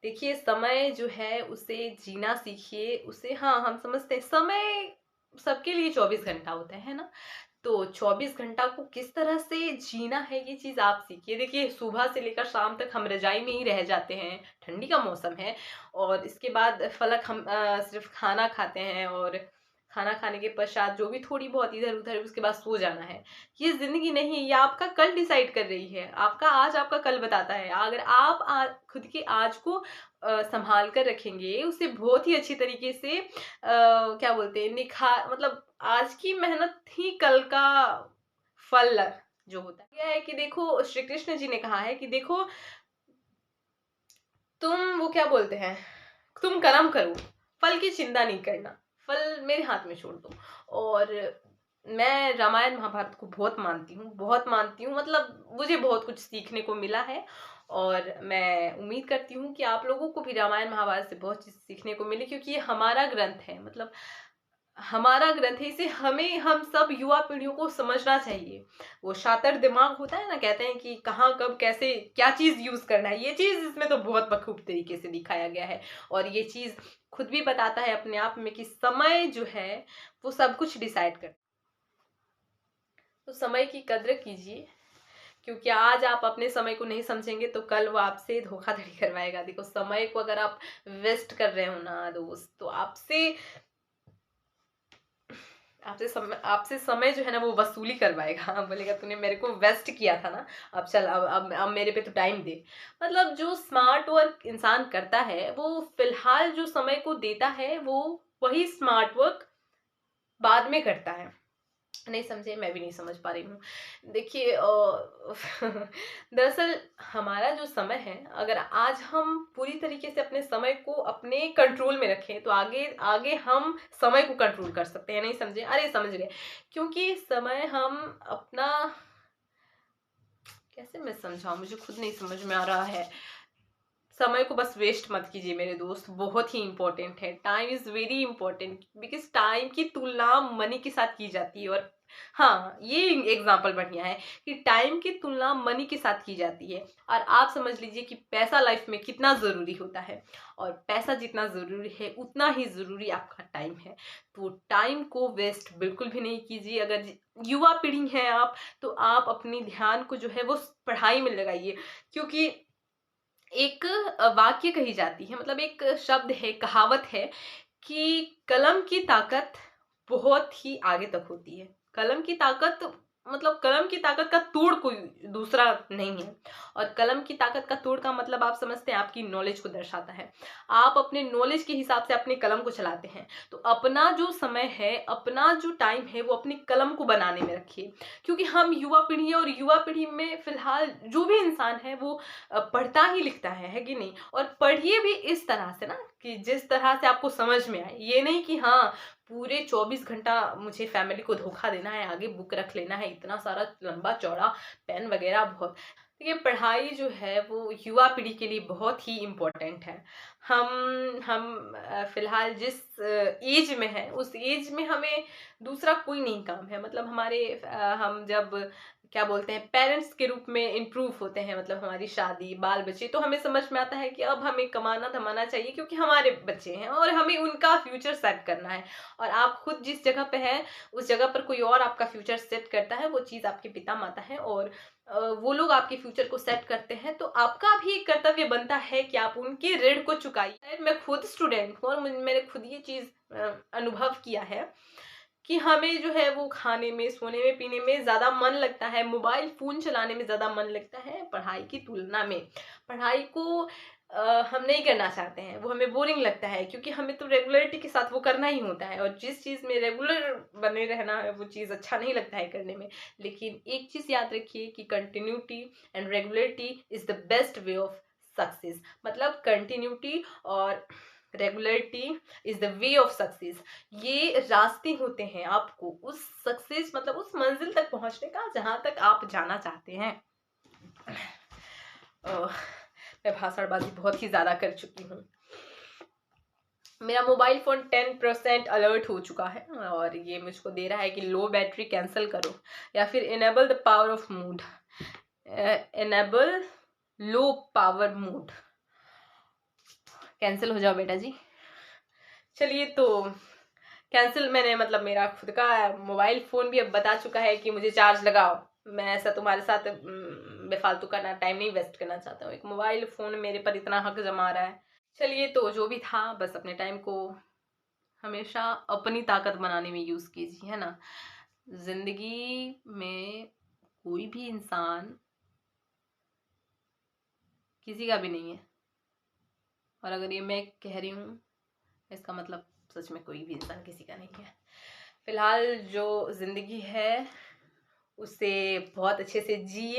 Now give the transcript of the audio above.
देखिए, समय जो है उसे जीना सीखिए। उसे, हाँ, हम समझते हैं समय सबके लिए 24 घंटा होता है ना? तो 24 घंटा को किस तरह से जीना है ये चीज़ आप सीखिए। देखिए, सुबह से लेकर शाम तक हम रज़ाई में ही रह जाते हैं, ठंडी का मौसम है और इसके बाद फलक हम सिर्फ़ खाना खाते हैं और खाना खाने के पश्चात जो भी थोड़ी बहुत इधर-उधर उसके बाद सो जाना है। ये ज़िंदगी नहीं है, ये आपका कल डिसाइड कर रही है। आपका आज आपका कल बताता है। अगर आप खुद के आज को सँभाल कर रखेंगे, उसे बहुत ही अच्छी तरीके से क्या बोलते हैं, मतलब आज की मेहनत ही कल का फल जो होता है। क्या है कि देखो, श्री कृष्ण जी ने कहा है कि देखो, तुम वो क्या बोलते हैं, तुम कर्म करो, फल की चिंता नहीं करना, फल मेरे हाथ में छोड़ दो। और मैं रामायण महाभारत को बहुत मानती हूँ, बहुत मानती हूँ, मतलब मुझे बहुत कुछ सीखने को मिला है और मैं उम्मीद करती हूँ कि आप लोगों को भी रामायण महाभारत से बहुत चीज सीखने को मिली, क्योंकि ये हमारा ग्रंथ है, मतलब हमारा ग्रंथ है। इसे हमें, हम सब युवा पीढ़ियों को समझना चाहिए। वो शातिर दिमाग होता है ना, कहते हैं कि कहाँ कब कैसे क्या चीज यूज करना है, ये चीज इसमें तो बहुत बखूब तरीके से दिखाया गया है। और ये चीज खुद भी बताता है अपने आप में कि समय जो है वो सब कुछ डिसाइड करता है। तो समय की कद्र कीजिए, क्योंकि आज आप अपने समय को नहीं समझेंगे तो कल वो आपसे धोखाधड़ी करवाएगा। देखो, समय को अगर आप वेस्ट कर रहे हो ना दोस्त, तो आपसे समय जो है ना वो वसूली करवाएगा। बोलेगा तूने मेरे को वेस्ट किया था ना, अब चल, अब मेरे पे तो टाइम दे। मतलब जो स्मार्ट वर्क इंसान करता है वो फिलहाल जो समय को देता है, वो वही स्मार्ट वर्क बाद में करता है। नहीं समझे? मैं भी नहीं समझ पा रही हूँ। देखिए, दरअसल हमारा जो समय है, अगर आज हम पूरी तरीके से अपने समय को अपने कंट्रोल में रखें तो आगे आगे हम समय को कंट्रोल कर सकते हैं। नहीं समझे? अरे समझ गए। क्योंकि समय हम अपना, कैसे मैं समझाऊं, मुझे खुद नहीं समझ में आ रहा है। समय को बस वेस्ट मत कीजिए मेरे दोस्त, बहुत ही इंपॉर्टेंट है। Time is very important, because time की तुलना मनी के साथ की जाती है। और हाँ, ये एग्जाम्पल बढ़िया है कि टाइम की तुलना मनी के साथ की जाती है। और आप समझ लीजिए कि पैसा लाइफ में कितना जरूरी होता है, और पैसा जितना जरूरी है उतना ही जरूरी आपका टाइम है। तो टाइम को वेस्ट बिल्कुल भी नहीं कीजिए। अगर युवा पीढ़ी है आप, तो आप अपनी ध्यान को जो है वो पढ़ाई में लगाइए। क्योंकि एक वाक्य कही जाती है, मतलब एक शब्द है, कहावत है कि कलम की ताकत बहुत ही आगे तक होती है। कलम की ताकत, मतलब कलम की ताकत का तोड़ कोई दूसरा नहीं है। और कलम की ताकत का तोड़ का मतलब आप समझते हैं, आपकी नॉलेज को दर्शाता है। आप अपने नॉलेज के हिसाब से अपने कलम को चलाते हैं। तो अपना जो समय है, अपना जो टाइम है, वो अपनी कलम को बनाने में रखिए। क्योंकि हम युवा पीढ़ी है, और युवा पीढ़ी में फिलहाल जो भी इंसान है वो पढ़ता ही लिखता है कि नहीं? और पढ़िए भी इस तरह से ना कि जिस तरह से आपको समझ में आए। ये नहीं कि हाँ, पूरे 24 घंटा मुझे फैमिली को धोखा देना है, आगे बुक रख लेना है, इतना सारा लंबा चौड़ा पेन वगैरह बहुत। देखिए, पढ़ाई जो है वो युवा पीढ़ी के लिए बहुत ही इम्पोर्टेंट है। हम फिलहाल जिस एज में है, उस एज में हमें दूसरा कोई नहीं काम है। मतलब हम जब क्या बोलते हैं, पेरेंट्स के रूप में इम्प्रूव होते हैं, मतलब हमारी शादी, बाल बच्चे, तो हमें समझ में आता है कि अब हमें कमाना धमाना चाहिए, क्योंकि हमारे बच्चे हैं और हमें उनका फ्यूचर सेट करना है। और आप खुद जिस जगह पे हैं, उस जगह पर कोई और आपका फ्यूचर सेट करता है, वो चीज आपके पिता माता है। और वो लोग आपके फ्यूचर को सेट करते हैं, तो आपका भी एक कर्तव्य बनता है कि आप उनके ऋण को चुकाइए। मैं खुद स्टूडेंट हूँ और मैंने खुद ये चीज अनुभव किया है कि हमें जो है वो खाने में, सोने में, पीने में ज्यादा मन लगता है, मोबाइल फोन चलाने में ज्यादा मन लगता है पढ़ाई की तुलना में। पढ़ाई को हम नहीं करना चाहते हैं, वो हमें बोरिंग लगता है, क्योंकि हमें तो रेगुलरिटी के साथ वो करना ही होता है। और जिस चीज में रेगुलर बने रहना है, वो चीज अच्छा नहीं लगता है करने में। लेकिन एक चीज याद रखिए कि continuity and regularity is the best way of success. मतलब कंटिन्यूटी और regularity is the way of success. ये रास्ते होते हैं आपको उस सक्सेस, मतलब उस मंजिल तक पहुंचने का जहां तक आप जाना चाहते हैं। मैं भाषणबाजी बहुत ही ज्यादा कर चुकी हूँ। मेरा मोबाइल फोन 10% अलर्ट हो चुका है और ये मुझको दे रहा है कि लो बैटरी, कैंसिल करो, या फिर enable the power of mood, enable low power mood. Cancel हो जाओ बेटा जी। चलिए, तो कैंसिल मैंने मतलब मेरा खुद का मोबाइल फ़ोन भी अब बता चुका है कि मुझे चार्ज लगाओ। मैं ऐसा तुम्हारे साथ बेफालतू का ना टाइम नहीं वेस्ट करना चाहता हूँ। एक मोबाइल फ़ोन मेरे पर इतना हक जमा रहा है। चलिए, तो जो भी था, बस अपने टाइम को हमेशा अपनी ताकत बनाने में यूज़ कीजिए, है ना। ज़िंदगी में कोई भी इंसान किसी का भी नहीं है, और अगर ये मैं कह रही हूँ इसका मतलब सच में कोई भी इंसान किसी का नहीं है। फिलहाल जो ज़िंदगी है उसे बहुत अच्छे से जिए।